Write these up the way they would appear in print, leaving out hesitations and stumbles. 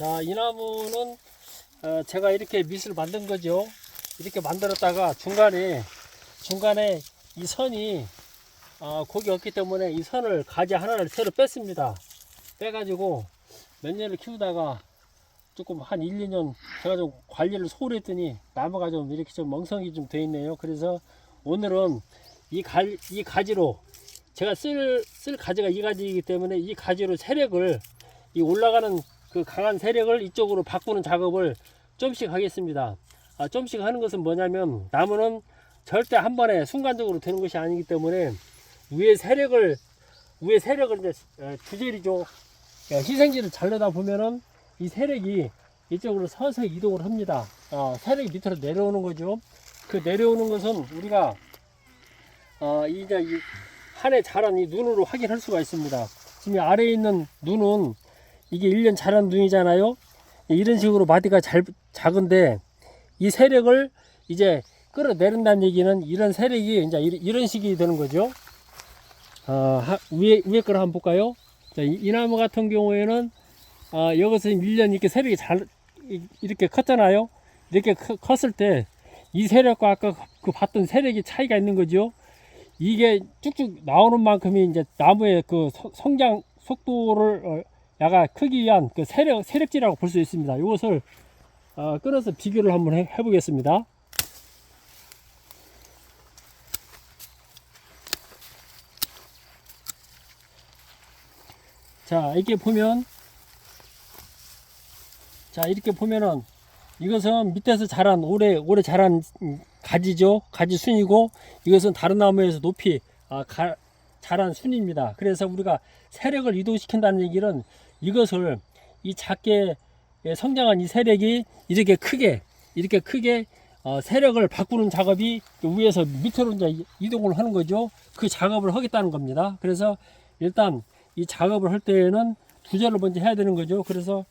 자, 이 나무는 제가 이렇게 밑을 만든 거죠. 이렇게 만들었다가 중간에 이 선이 곡이 없기 때문에 이 선을 가지 하나를 새로 뺐습니다. 빼가지고 몇 년을 키우다가 조금 한 1, 2년 제가 좀 관리를 소홀히 했더니 나무가 좀 이렇게 좀 멍성이 좀 돼 있네요. 그래서 오늘은 이 가지로 제가 쓸 가지가 이 가지이기 때문에 이 가지로 세력을, 이 올라가는 그 강한 세력을 이쪽으로 바꾸는 작업을 좀씩 하겠습니다. 좀씩 하는 것은 뭐냐면, 나무는 절대 한 번에 순간적으로 되는 것이 아니기 때문에 위에 세력을 이제 주저리죠. 희생지를 잘려다 보면은 이 세력이 이쪽으로 서서히 이동을 합니다. 세력이 밑으로 내려오는 거죠. 그 내려오는 것은 우리가 이제 이 한 해 자란 이 눈으로 확인할 수가 있습니다. 지금 아래에 있는 눈은 이게 1년 자란 눈이잖아요. 이런 식으로 마디가 작은데 이 세력을 이제 끌어내린다는 얘기는 이런 세력이 이제 이런 식이 되는 거죠. 위에 거를 한번 볼까요? 자, 이 나무 같은 경우에는 여기서 1년 이렇게 세력이 이렇게 컸잖아요. 이렇게 컸을 때 이 세력과 아까 그 봤던 세력이 차이가 있는 거죠. 이게 쭉쭉 나오는 만큼이 이제 나무의 그 성장 속도를 약간 크기 위한 그 세력지라고 볼 수 있습니다. 이것을 끊어서 비교를 한번 해보겠습니다. 자, 이렇게 보면은 이것은 밑에서 자란 오래 자란 가지죠. 가지 순이고, 이것은 다른 나무에서 높이 자란 순입니다. 그래서 우리가 세력을 이동시킨다는 얘기는 이것을 이 작게 성장한 이 세력이 이렇게 크게 세력을 바꾸는 작업이 위에서 밑으로 이제 이동을 하는 거죠. 그 작업을 하겠다는 겁니다. 그래서 일단 이 작업을 할 때에는 두절을 먼저 해야 되는 거죠. 그래서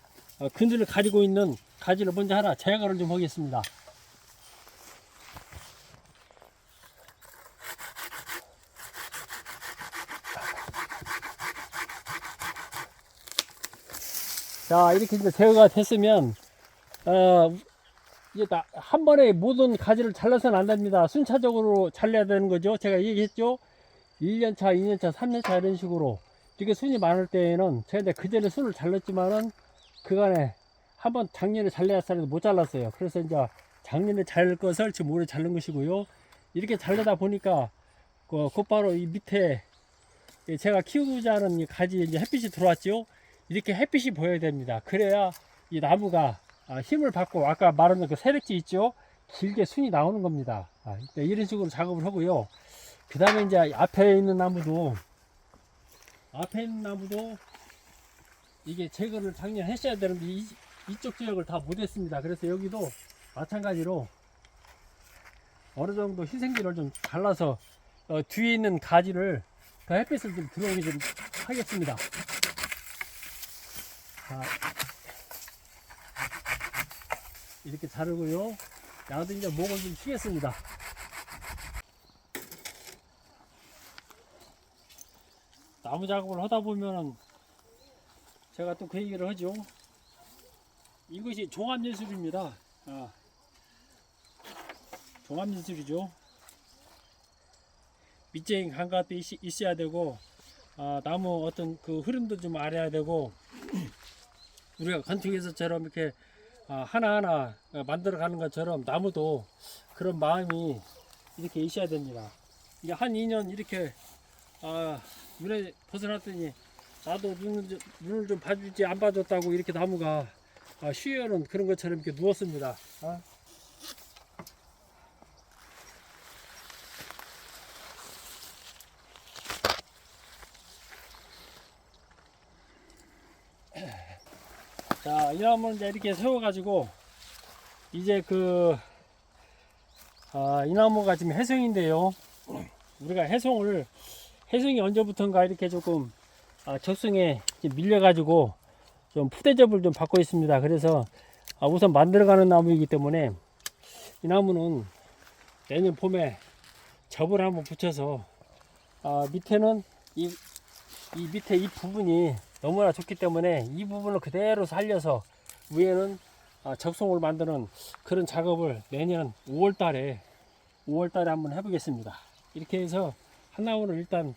그늘을 가리고 있는 가지를 먼저 하나 제거를 좀 하겠습니다. 자, 이렇게 이제 제거가 됐으면 이제 한 번에 모든 가지를 잘라서는 안 됩니다. 순차적으로 잘라야 되는 거죠. 제가 얘기했죠. 1년차, 2년차, 3년차 이런 식으로 이렇게 순이 많을 때에는 제가 그 전에 순을 잘랐지만은 그간에 한번 작년에 잘라야 했는데 못 잘랐어요. 그래서 이제 작년에 자를 것을 지금 올해 자른 것이고요. 이렇게 자르다 보니까 곧바로 이 밑에 제가 키우고자 하는 이 가지에 이제 햇빛이 들어왔죠. 이렇게 햇빛이 보여야 됩니다. 그래야 이 나무가 힘을 받고 아까 말한 그 세력지 있죠. 길게 순이 나오는 겁니다. 이런 식으로 작업을 하고요. 그 다음에 이제 앞에 있는 나무도 이게 제거를 작년에 했어야 되는데 이쪽 지역을 다 못했습니다. 그래서 여기도 마찬가지로 어느 정도 희생지를 좀 잘라서 뒤에 있는 가지를 더 햇빛을 좀 들어오게 좀 하겠습니다. 이렇게 자르고요. 나도 이제 목을 좀 쉬겠습니다. 나무 작업을 하다 보면은 제가 또 그 얘기를 하죠. 이것이 종합예술입니다. 종합예술이죠. 밑재인 감각도 있어야 되고, 나무 어떤 그 흐름도 좀 알아야 되고, 우리가 건축에서처럼 이렇게 하나하나 만들어 가는 것처럼 나무도 그런 마음이 이렇게 있어야 됩니다. 이제 한 2년 이렇게 눈에 벗어났더니 나도 눈을 좀 봐주지 안 봐줬다고 이렇게 나무가 쉬어는 그런 것처럼 이렇게 누웠습니다. 자, 이 나무는 이제 이렇게 세워가지고 이제 이 나무가 지금 해송인데요. 우리가 해송이 언제부턴가 이렇게 조금 적성에 밀려가지고 좀 푸대접을 좀 받고 있습니다. 그래서 우선 만들어가는 나무이기 때문에 이 나무는 내년 봄에 접을 한번 붙여서 밑에는 이 밑에 이 부분이 너무나 좋기 때문에 이 부분을 그대로 살려서 위에는 적송을 만드는 그런 작업을 내년 5월 달에 한번 해보겠습니다. 이렇게 해서 한 나무를 일단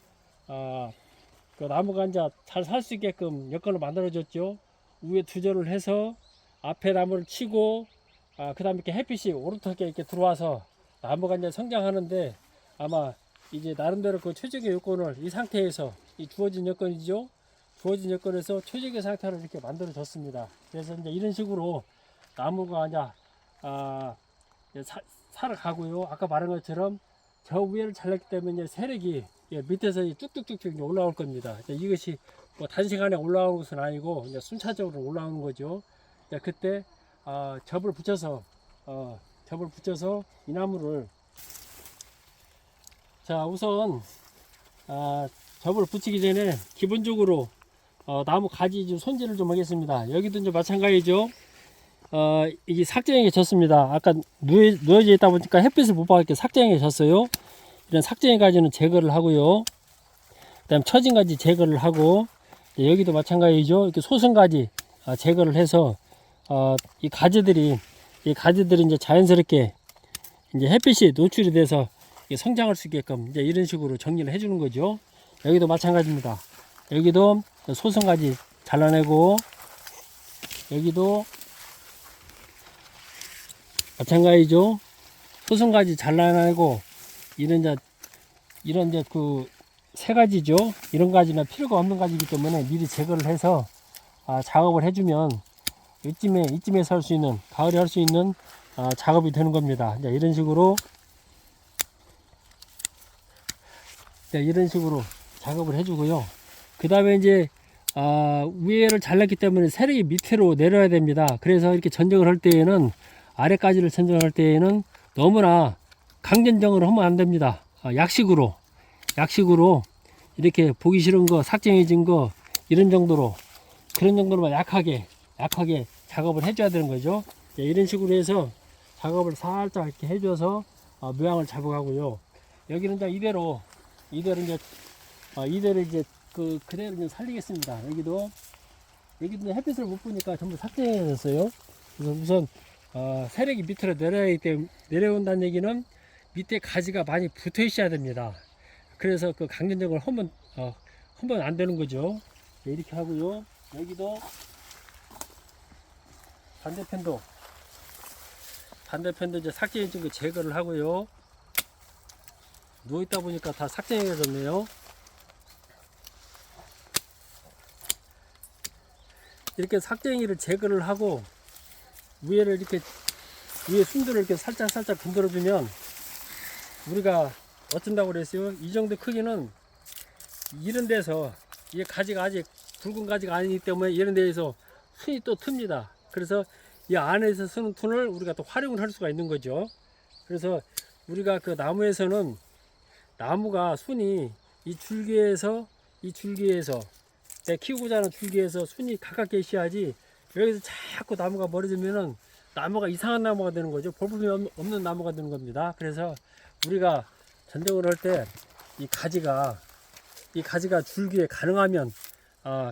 그 나무가 이제 잘 살 수 있게끔 여건을 만들어 줬죠. 위에 투저를 해서 앞에 나무를 치고 그 다음에 이렇게 햇빛이 오르게 이렇게 들어와서 나무가 이제 성장하는데 아마 이제 나름대로 그 최적의 요건을 이 상태에서 이 주어진 여건이죠. 주어진 여건에서 최적의 상태를 이렇게 만들어 줬습니다. 그래서 이제 이런 식으로 나무가 이제 살아가고요. 아까 말한 것처럼 저 위에를 잘랐기 때문에 이제 세력이 밑에서 쭉쭉쭉쭉 올라올 겁니다. 이것이 뭐 단시간에 올라오는 것은 아니고 이제 순차적으로 올라오는 거죠. 그때 접을 붙여서 이 나무를 우선 접을 붙이기 전에 기본적으로 나무 가지 좀 손질을 좀 하겠습니다. 여기도 이제 마찬가지죠. 이게 삭쟁이가 졌습니다. 아까 누워져 있다 보니까 햇빛을 못 받게 삭쟁이가 졌어요. 이런 삭쟁이 가지는 제거를 하고요. 그 다음 처진 가지 제거를 하고, 여기도 마찬가지죠. 이렇게 소성 가지 제거를 해서 이 가지들이 이제 자연스럽게 이제 햇빛이 노출이 돼서 성장할 수 있게끔 이제 이런 식으로 정리를 해주는 거죠. 여기도 마찬가지입니다. 여기도 소성 가지 잘라내고, 여기도 마찬가지죠. 소성 가지 잘라내고, 이런 이제 그 세 가지죠. 이런 가지는 필요가 없는 가지이기 때문에 미리 제거를 해서 작업을 해주면 이쯤에서 할 수 있는, 가을에 할 수 있는 작업이 되는 겁니다. 이제 이런 식으로 작업을 해주고요. 그 다음에 이제 위에를 잘랐기 때문에 세력이 밑으로 내려야 됩니다. 그래서 이렇게 전정을 할 때에는, 아래까지를 전정할 때에는 너무나 강전정을 하면 안 됩니다. 약식으로 이렇게 보기 싫은 거, 삭쟁해진 거, 그런 정도로만 약하게 작업을 해줘야 되는 거죠. 이런 식으로 해서 작업을 살짝 이렇게 해줘서 모양을 잡아가고요. 여기는 이제 이대로 이제 그대로 이제 살리겠습니다. 여기도 햇빛을 못 보니까 전부 삭쟁해졌어요. 그래서 우선 세력이 밑으로 내려온다는 얘기는 밑에 가지가 많이 붙어 있어야 됩니다. 그래서 그 강전적을 하면 안 되는 거죠. 이렇게 하고요. 여기도 반대편도 이제 삭쟁해진 거 제거를 하고요. 누워 있다 보니까 다 삭쟁해졌네요. 이렇게 삭쟁이를 제거를 하고 위에 순들을 이렇게 살짝 건드려 주면, 우리가 어쩐다고 그랬어요? 이 정도 크기는 이런 데서, 이 가지가 아직 굵은 가지가 아니기 때문에 이런 데에서 순이 또 틉니다. 그래서 이 안에서 쓰는 톤을 우리가 또 활용을 할 수가 있는 거죠. 그래서 우리가 그 나무에서는 나무가 순이 이 줄기에서 내 키우고자 하는 줄기에서 순이 가깝게 있어야지, 여기서 자꾸 나무가 멀어지면은 나무가 이상한 나무가 되는 거죠. 볼품이 없는 나무가 되는 겁니다. 그래서 우리가 전정을 할 때 이 가지가 줄기에 가능하면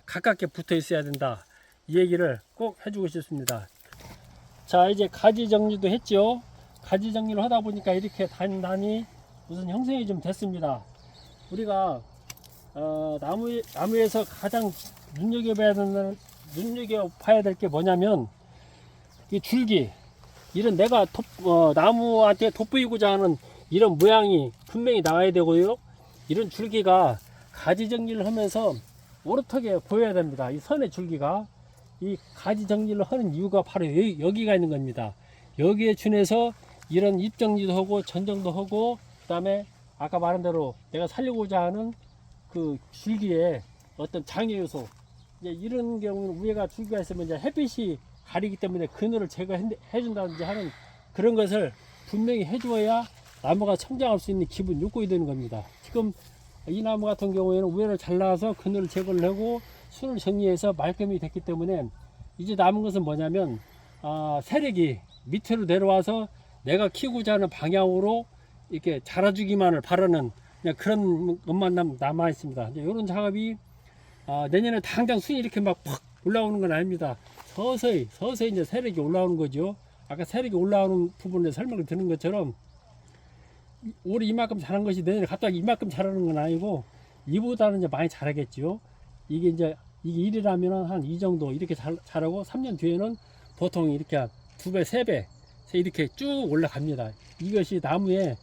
가깝게 붙어 있어야 된다. 이 얘기를 꼭 해주고 싶습니다. 자, 이제 가지 정리도 했죠. 가지 정리를 하다 보니까 이렇게 단단히 무슨 형성이 좀 됐습니다. 우리가 나무에서 가장 눈여겨봐야 될 게 뭐냐면, 이 줄기, 이런 내가 나무한테 돋보이고자 하는 이런 모양이 분명히 나와야 되고요. 이런 줄기가 가지 정리를 하면서 오롯하게 보여야 됩니다. 이 선의 줄기가, 이 가지 정리를 하는 이유가 바로 여기가 있는 겁니다. 여기에 준해서 이런 잎 정리도 하고 전정도 하고, 그 다음에 아까 말한 대로 내가 살리고자 하는 그 줄기에 어떤 장애 요소, 이제 이런 경우는 위에가 줄기가 있으면 이제 햇빛이 가리기 때문에 그늘을 제거해준다든지 하는 그런 것을 분명히 해줘야 나무가 성장할 수 있는 기본 요건이 되는 겁니다. 지금 이 나무 같은 경우에는 위에를 잘라서 그늘을 제거를 하고 순을 정리해서 말끔히 됐기 때문에 이제 남은 것은 뭐냐면, 세력이 밑으로 내려와서 내가 키우고자 하는 방향으로 이렇게 자라주기만을 바라는 그냥 그런 것만 남아 있습니다. 이런 작업이 내년에 당장 순이 이렇게 막 팍 올라오는 건 아닙니다. 서서히 이제 세력이 올라오는 거죠. 아까 세력이 올라오는 부분에 설명을 드린 것처럼 올해 이만큼 자란 것이 내년에 갑자기 이만큼 자라는 건 아니고 이보다는 이제 많이 자라겠죠. 이게 이제 이게 1이라면 한 이 정도 이렇게 자라고 3년 뒤에는 보통 이렇게 2배, 3배 이렇게 쭉 올라갑니다. 이것이 나무의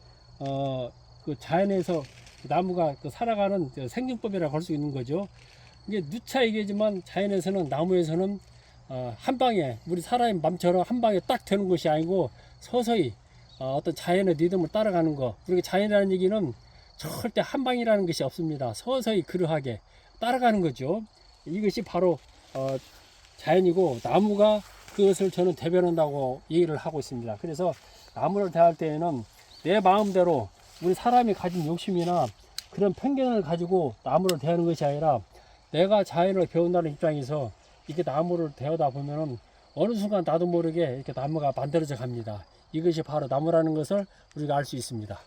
그 자연에서 나무가 그 살아가는 생존법이라고 할 수 있는 거죠. 이게 누차 얘기하지만 자연에서는 나무에서는 한 방에 우리 사람의 맘처럼 한 방에 딱 되는 것이 아니고 서서히 어떤 자연의 리듬을 따라가는 거. 우리가 자연이라는 얘기는 절대 한 방이라는 것이 없습니다. 서서히 그러하게 따라가는 거죠. 이것이 바로 자연이고 나무가 그것을 저는 대변한다고 얘기를 하고 있습니다. 그래서 나무를 대할 때에는 내 마음대로 우리 사람이 가진 욕심이나 그런 편견을 가지고 나무를 대하는 것이 아니라 내가 자연을 배운다는 입장에서 이렇게 나무를 대하다 보면은 어느 순간 나도 모르게 이렇게 나무가 만들어져 갑니다. 이것이 바로 나무라는 것을 우리가 알 수 있습니다.